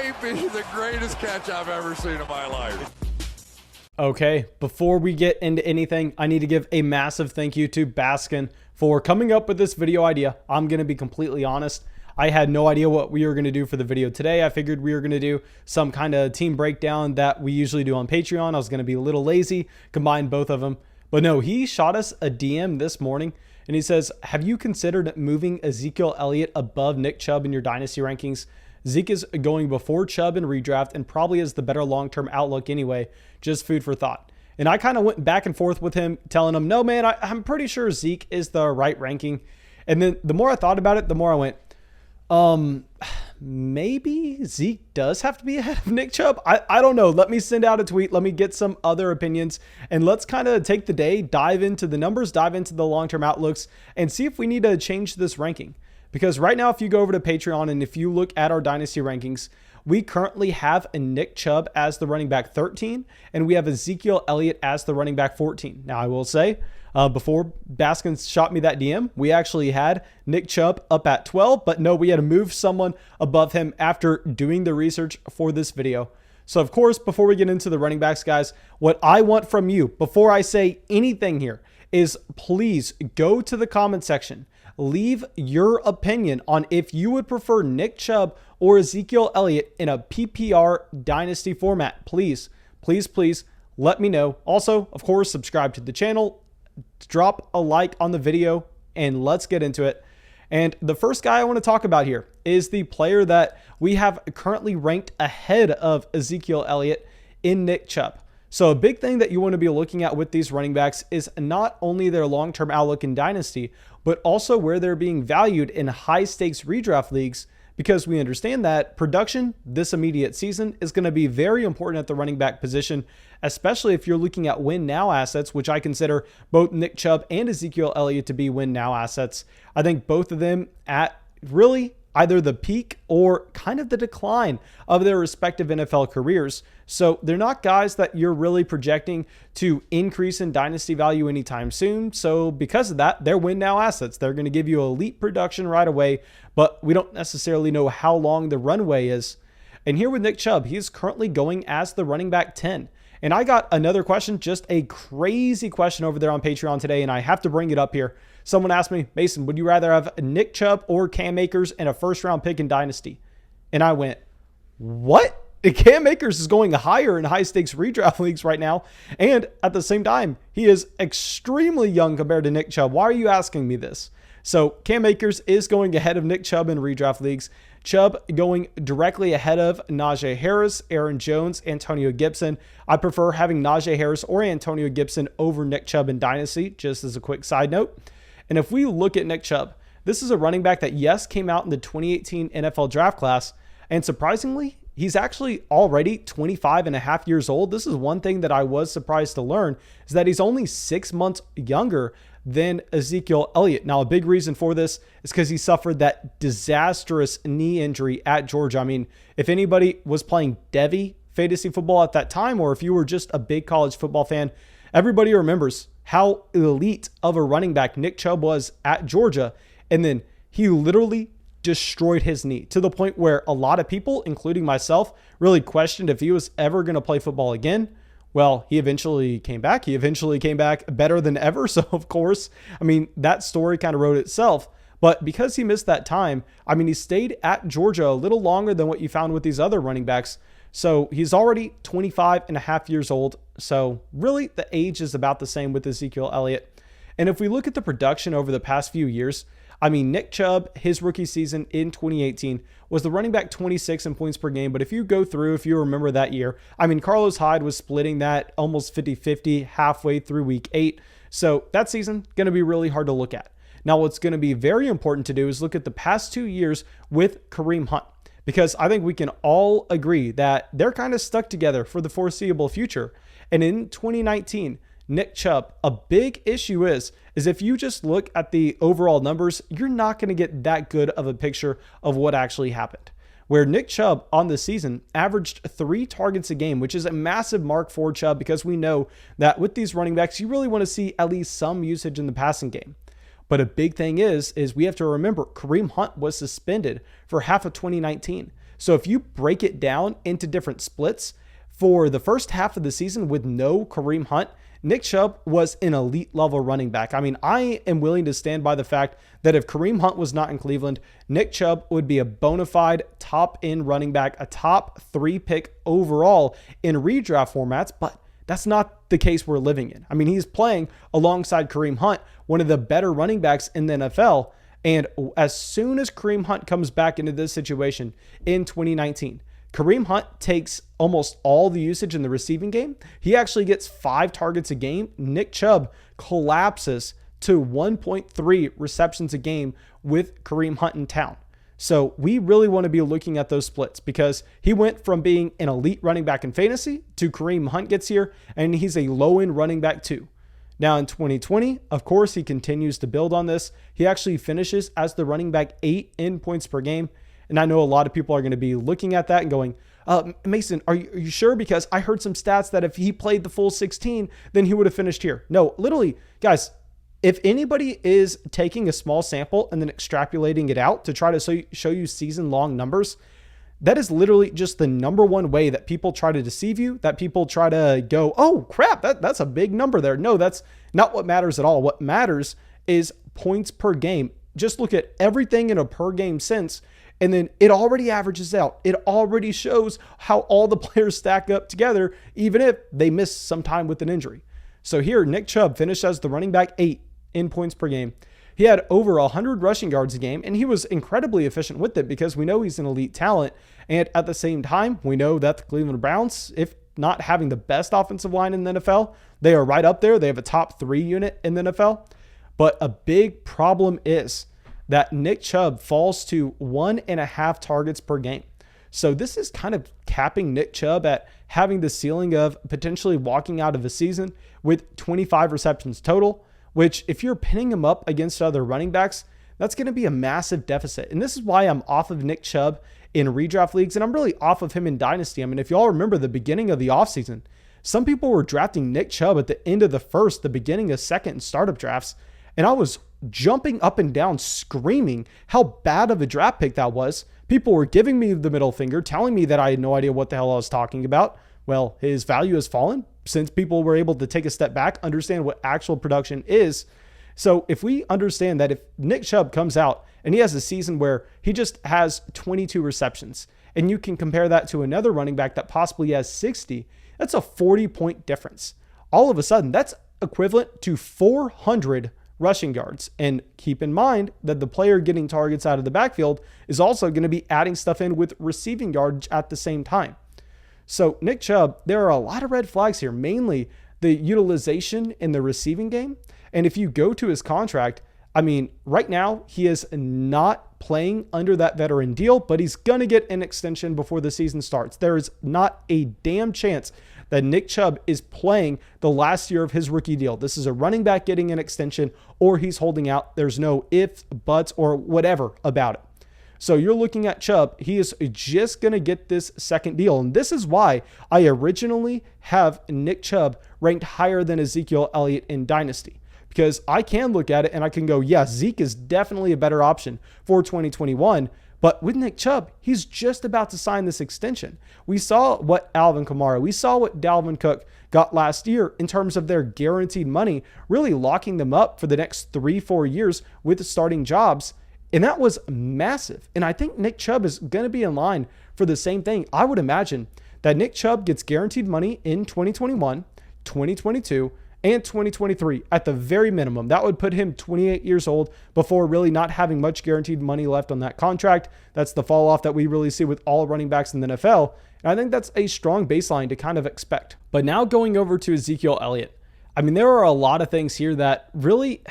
may be the greatest catch I've ever seen in my life. Okay, before we get into anything, I need to give a massive thank you to Baskin for coming up with this video idea. I'm going to be completely honest. I had no idea what we were going to do for the video today. I figured we were going to do some kind of team breakdown that we usually do on Patreon. I was going to be a little lazy, combine both of them. But no, he shot us a DM this morning and he says, have you considered moving Ezekiel Elliott above Nick Chubb in your Dynasty rankings? Zeke is going before Chubb in redraft and probably has the better long-term outlook anyway. Just food for thought. And I kind of went back and forth with him, telling him, no, man, I'm pretty sure Zeke is the right ranking. And then the more I thought about it, the more I went, maybe Zeke does have to be ahead of Nick Chubb. I don't know. Let me send out a tweet. Let me get some other opinions and let's kind of take the day, dive into the numbers, dive into the long-term outlooks and see if we need to change this ranking. Because right now, if you go over to Patreon and if you look at our Dynasty rankings, we currently have a Nick Chubb as the running back 13, and we have Ezekiel Elliott as the running back 14. Now, I will say, before Baskins shot me that DM, we actually had Nick Chubb up at 12, but no, we had to move someone above him after doing the research for this video. So, of course, before we get into the running backs, guys, what I want from you, before I say anything here, is please go to the comment section. Leave your opinion on if you would prefer Nick Chubb or Ezekiel Elliott in a PPR Dynasty format. Please, please, please let me know. Also, of course, subscribe to the channel, drop a like on the video, and let's get into it. And the first guy I want to talk about here is the player that we have currently ranked ahead of Ezekiel Elliott in Nick Chubb. So a big thing that you want to be looking at with these running backs is not only their long-term outlook in Dynasty, but also where they're being valued in high-stakes redraft leagues, because we understand that production this immediate season is going to be very important at the running back position, especially if you're looking at win-now assets, which I consider both Nick Chubb and Ezekiel Elliott to be win-now assets. I think both of them at really either the peak or kind of the decline of their respective NFL careers. So they're not guys that you're really projecting to increase in Dynasty value anytime soon. So because of that, they're win now assets. They're going to give you elite production right away, but we don't necessarily know how long the runway is. And here with Nick Chubb, he's currently going as the running back 10. And I got another question, just a crazy question over there on Patreon today, and I have to bring it up here. Someone asked me, Mason, would you rather have Nick Chubb or Cam Akers and a first-round pick in Dynasty? And I went, what? Cam Akers is going higher in high-stakes redraft leagues right now, and at the same time, he is extremely young compared to Nick Chubb. Why are you asking me this? So Cam Akers is going ahead of Nick Chubb in redraft leagues. Chubb going directly ahead of Najee Harris, Aaron Jones, Antonio Gibson. I prefer having Najee Harris or Antonio Gibson over Nick Chubb in Dynasty, just as a quick side note. And if we look at Nick Chubb, this is a running back that, yes, came out in the 2018 NFL draft class. And surprisingly, he's actually already 25 and a half years old. This is one thing that I was surprised to learn, is that he's only 6 months younger than Ezekiel Elliott. Now, a big reason for this is because he suffered that disastrous knee injury at Georgia. I mean, if anybody was playing Devy fantasy football at that time, or if you were just a big college football fan, everybody remembers how elite of a running back Nick Chubb was at Georgia. And then he literally destroyed his knee to the point where a lot of people, including myself, really questioned if he was ever going to play football again. Well, he eventually came back. He eventually came back better than ever. So, of course, I mean, that story kind of wrote itself. But because he missed that time, I mean, he stayed at Georgia a little longer than what you found with these other running backs. So he's already 25 and a half years old. So really the age is about the same with Ezekiel Elliott. And if we look at the production over the past few years, I mean, Nick Chubb, his rookie season in 2018 was the running back 26 in points per game. But if you go through, if you remember that year, I mean, Carlos Hyde was splitting that almost 50-50 halfway through week 8. So that season going to be really hard to look at. Now, what's going to be very important to do is look at the past 2 years with Kareem Hunt, because I think we can all agree that they're kind of stuck together for the foreseeable future. And in 2019, Nick Chubb, a big issue is if you just look at the overall numbers, you're not going to get that good of a picture of what actually happened. Where Nick Chubb on the season averaged 3 targets a game, which is a massive mark for Chubb, because we know that with these running backs, you really want to see at least some usage in the passing game. But a big thing is we have to remember Kareem Hunt was suspended for half of 2019. So if you break it down into different splits, for the first half of the season with no Kareem Hunt, Nick Chubb was an elite level running back. I mean, I am willing to stand by the fact that if Kareem Hunt was not in Cleveland, Nick Chubb would be a bona fide top end running back, a top 3 pick overall in redraft formats, but that's not the case we're living in. I mean, he's playing alongside Kareem Hunt, one of the better running backs in the NFL. And as soon as Kareem Hunt comes back into this situation in 2019, Kareem Hunt takes almost all the usage in the receiving game. He actually gets 5 targets a game. Nick Chubb collapses to 1.3 receptions a game with Kareem Hunt in town. So we really want to be looking at those splits because he went from being an elite running back in fantasy to Kareem Hunt gets here and he's a low-end running back too. Now in 2020, of course, he continues to build on this. He actually finishes as the running back 8 in points per game. And I know a lot of people are going to be looking at that and going, Mason, are you sure? Because I heard some stats that if he played the full 16, then he would have finished here. No, literally, guys, if anybody is taking a small sample and then extrapolating it out to try to show you season-long numbers, that is literally just the number one way that people try to deceive you, that people try to go, oh, crap, that's a big number there. No, that's not what matters at all. What matters is points per game. Just look at everything in a per game sense. And then it already averages out. It already shows how all the players stack up together, even if they miss some time with an injury. So here, Nick Chubb finished as the running back 8 in points per game. He had over 100 rushing yards a game, and he was incredibly efficient with it because we know he's an elite talent. And at the same time, we know that the Cleveland Browns, if not having the best offensive line in the NFL, they are right up there. They have a top 3 unit in the NFL. But a big problem is that Nick Chubb falls to 1.5 targets per game. So this is kind of capping Nick Chubb at having the ceiling of potentially walking out of a season with 25 receptions total, which if you're pinning him up against other running backs, that's going to be a massive deficit. And this is why I'm off of Nick Chubb in redraft leagues, and I'm really off of him in Dynasty. I mean, if y'all remember the beginning of the offseason, some people were drafting Nick Chubb at the end of the first, the beginning of second in startup drafts, and I was jumping up and down, screaming how bad of a draft pick that was. People were giving me the middle finger, telling me that I had no idea what the hell I was talking about. Well, his value has fallen since people were able to take a step back, understand what actual production is. So if we understand that if Nick Chubb comes out and he has a season where he just has 22 receptions, and you can compare that to another running back that possibly has 60, that's a 40-point difference. All of a sudden, that's equivalent to 400 rushing yards. And keep in mind that the player getting targets out of the backfield is also going to be adding stuff in with receiving yardage at the same time. So Nick Chubb, there are a lot of red flags here, mainly the utilization in the receiving game. And if you go to his contract, I mean, right now he is not playing under that veteran deal, but he's going to get an extension before the season starts. There is not a damn chance that Nick Chubb is playing the last year of his rookie deal. This is a running back getting an extension or he's holding out. There's no ifs, buts, or whatever about it. So you're looking at Chubb. He is just going to get this second deal. And this is why I originally have Nick Chubb ranked higher than Ezekiel Elliott in Dynasty. Because I can look at it and I can go, yeah, Zeke is definitely a better option for 2021. But with Nick Chubb, he's just about to sign this extension. We saw what Alvin Kamara, we saw what Dalvin Cook got last year in terms of their guaranteed money, really locking them up for the next 3-4 years with starting jobs. And that was massive. And I think Nick Chubb is going to be in line for the same thing. I would imagine that Nick Chubb gets guaranteed money in 2021, 2022, and 2023 at the very minimum. That would put him 28 years old before really not having much guaranteed money left on that contract. That's the fall off that we really see with all running backs in the NFL. And I think that's a strong baseline to kind of expect. But now going over to Ezekiel Elliott, I mean, there are a lot of things here that really,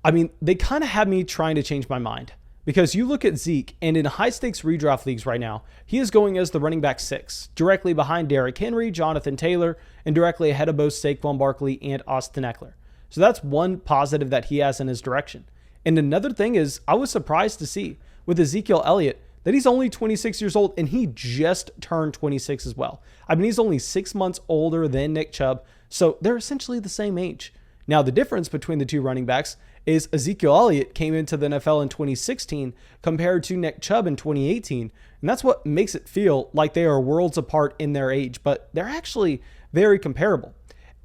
I mean, they kind of have me trying to change my mind. Because you look at Zeke, and in high-stakes redraft leagues right now, he is going as the running back 6, directly behind Derrick Henry, Jonathan Taylor, and directly ahead of both Saquon Barkley and Austin Eckler. So that's one positive that he has in his direction. And another thing is, I was surprised to see with Ezekiel Elliott that he's only 26 years old, and he just turned 26 as well. I mean, he's only 6 months older than Nick Chubb, so they're essentially the same age. Now, the difference between the two running backs is Ezekiel Elliott came into the NFL in 2016 compared to Nick Chubb in 2018. And that's what makes it feel like they are worlds apart in their age, but they're actually very comparable.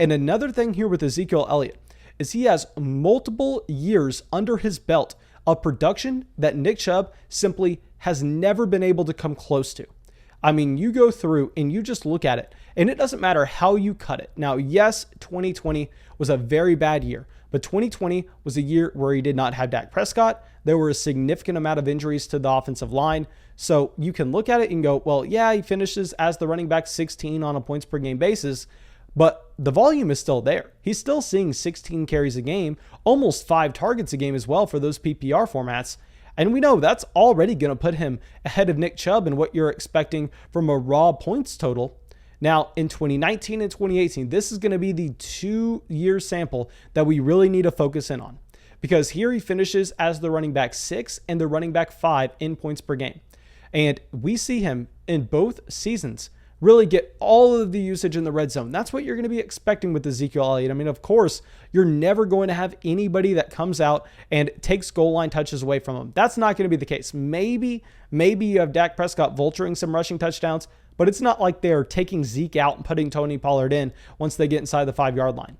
And another thing here with Ezekiel Elliott is he has multiple years under his belt of production that Nick Chubb simply has never been able to come close to. I mean, you go through and you just look at it, and it doesn't matter how you cut it. Now, yes, 2020 was a very bad year, but 2020 was a year where he did not have Dak Prescott. There were a significant amount of injuries to the offensive line. So you can look at it and go, well, yeah, he finishes as the running back 16 on a points per game basis, but the volume is still there. He's still seeing 16 carries a game, almost 5 targets a game as well for those PPR formats. And we know that's already going to put him ahead of Nick Chubb and what you're expecting from a raw points total. Now, in 2019 and 2018, this is going to be the 2-year sample that we really need to focus in on, because here he finishes as the running back 6 and the running back 5 in points per game. And we see him in both seasons really get all of the usage in the red zone. That's what you're going to be expecting with Ezekiel Elliott. I mean, of course, you're never going to have anybody that comes out and takes goal line touches away from him. That's not going to be the case. Maybe you have Dak Prescott vulturing some rushing touchdowns, but it's not like they're taking Zeke out and putting Tony Pollard in once they get inside the 5-yard line.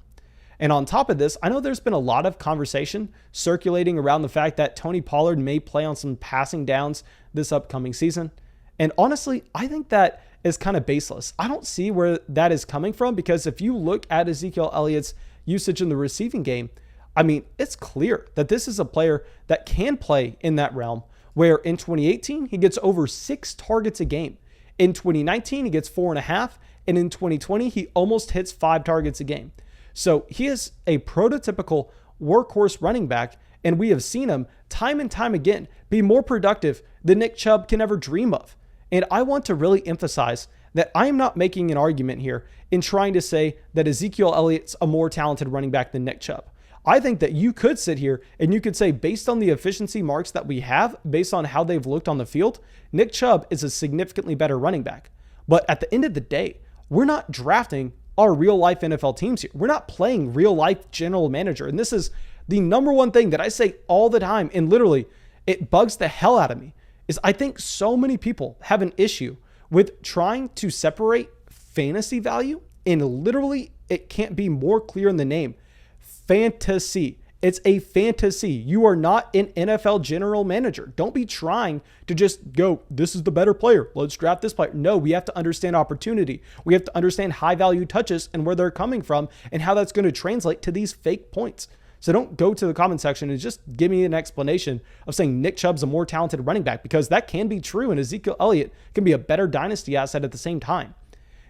And on top of this, I know there's been a lot of conversation circulating around the fact that Tony Pollard may play on some passing downs this upcoming season. And honestly, I think that is kind of baseless. I don't see where that is coming from, because if you look at Ezekiel Elliott's usage in the receiving game, I mean, it's clear that this is a player that can play in that realm, where in 2018, he gets over 6 targets a game. In 2019, he gets 4.5. And in 2020, he almost hits 5 targets a game. So he is a prototypical workhorse running back, and we have seen him time and time again be more productive than Nick Chubb can ever dream of. And I want to really emphasize that I am not making an argument here in trying to say that Ezekiel Elliott's a more talented running back than Nick Chubb. I think that you could sit here and you could say, based on the efficiency marks that we have, based on how they've looked on the field, Nick Chubb is a significantly better running back. But at the end of the day, we're not drafting our real life NFL teams here. We're not playing real life general manager. And this is the number one thing that I say all the time. And literally, it bugs the hell out of me, is I think so many people have an issue with trying to separate fantasy value, and literally it can't be more clear in the name. Fantasy. It's a fantasy. You are not an NFL general manager. Don't be trying to just go, this is the better player, let's draft this player. No, we have to understand opportunity. We have to understand high value touches and where they're coming from and how that's going to translate to these fake points. So don't go to the comment section and just give me an explanation of saying Nick Chubb's a more talented running back, because that can be true, and Ezekiel Elliott can be a better dynasty asset at the same time.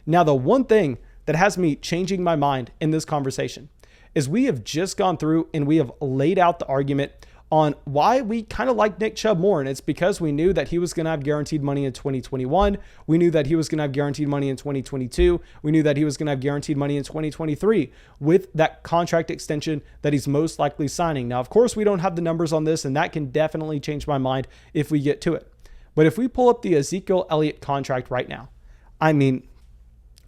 Now, the one thing that has me changing my mind in this conversation is we have just gone through and we have laid out the argument on why we kind of like Nick Chubb more. And it's because we knew that he was going to have guaranteed money in 2021. We knew that he was going to have guaranteed money in 2022. We knew that he was going to have guaranteed money in 2023 with that contract extension that he's most likely signing. Now, of course, we don't have the numbers on this, and that can definitely change my mind if we get to it. But if we pull up the Ezekiel Elliott contract right now, I mean,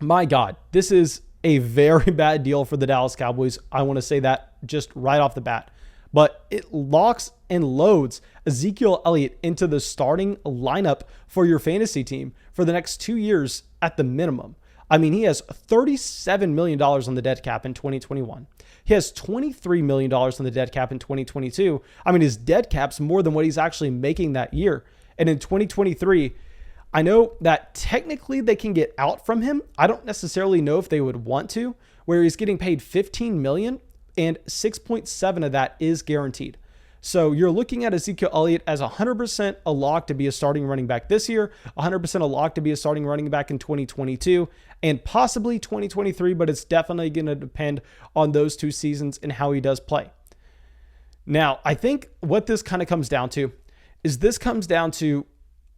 my God, this is a very bad deal for the Dallas Cowboys. I want to say that just right off the bat. But it locks and loads Ezekiel Elliott into the starting lineup for your fantasy team for the next 2 years at the minimum. I mean, he has $37 million on the dead cap in 2021. He has $23 million on the dead cap in 2022. I mean, his dead cap's more than what he's actually making that year. And in 2023, I know that technically they can get out from him. I don't necessarily know if they would want to, where he's getting paid $15 million and 6.7 of that is guaranteed. So you're looking at Ezekiel Elliott as 100% a lock to be a starting running back this year, 100% a lock to be a starting running back in 2022, and possibly 2023, but it's definitely going to depend on those 2 seasons and how he does play. Now, I think what this kind of comes down to is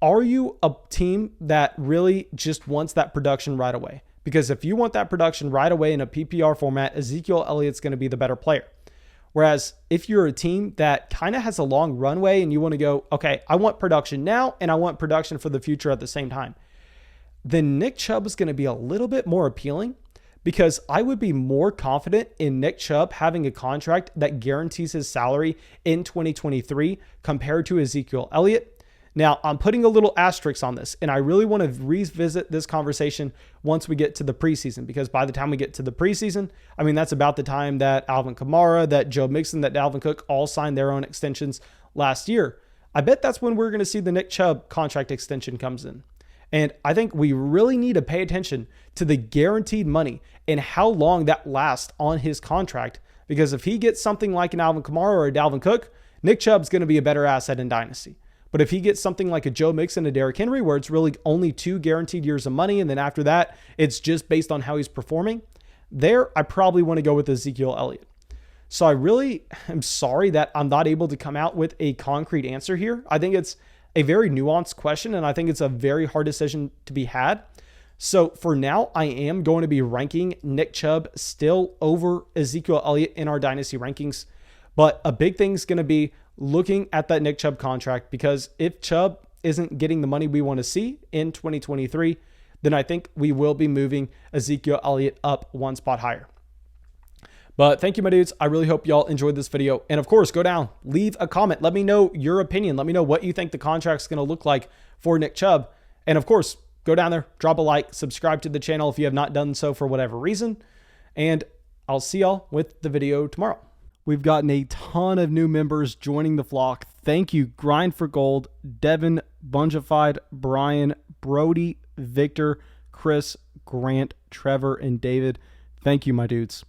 are you a team that really just wants that production right away? Because if you want that production right away in a PPR format, Ezekiel Elliott's going to be the better player. Whereas if you're a team that kind of has a long runway and you want to go, okay, I want production now and I want production for the future at the same time, then Nick Chubb is going to be a little bit more appealing, because I would be more confident in Nick Chubb having a contract that guarantees his salary in 2023 compared to Ezekiel Elliott. Now, I'm putting a little asterisk on this, and I really want to revisit this conversation once we get to the preseason, because by the time we get to the preseason, I mean, that's about the time that Alvin Kamara, that Joe Mixon, that Dalvin Cook all signed their own extensions last year. I bet that's when we're going to see the Nick Chubb contract extension comes in. And I think we really need to pay attention to the guaranteed money and how long that lasts on his contract, because if he gets something like an Alvin Kamara or a Dalvin Cook, Nick Chubb's going to be a better asset in Dynasty. But if he gets something like a Joe Mixon and a Derrick Henry, where it's really only 2 guaranteed years of money, and then after that, it's just based on how he's performing, there, I probably want to go with Ezekiel Elliott. So I really am sorry that I'm not able to come out with a concrete answer here. I think it's a very nuanced question, and I think it's a very hard decision to be had. So for now, I am going to be ranking Nick Chubb still over Ezekiel Elliott in our Dynasty rankings. But a big thing is going to be looking at that Nick Chubb contract, because if Chubb isn't getting the money we want to see in 2023, then I think we will be moving Ezekiel Elliott up one spot higher. But thank you, my dudes. I really hope y'all enjoyed this video. And of course, go down, leave a comment. Let me know your opinion. Let me know what you think the contract's going to look like for Nick Chubb. And of course, go down there, drop a like, subscribe to the channel if you have not done so for whatever reason. And I'll see y'all with the video tomorrow. We've gotten a ton of new members joining the flock. Thank you, Grind for Gold, Devin, Bungified, Brian, Brody, Victor, Chris, Grant, Trevor, and David. Thank you, my dudes.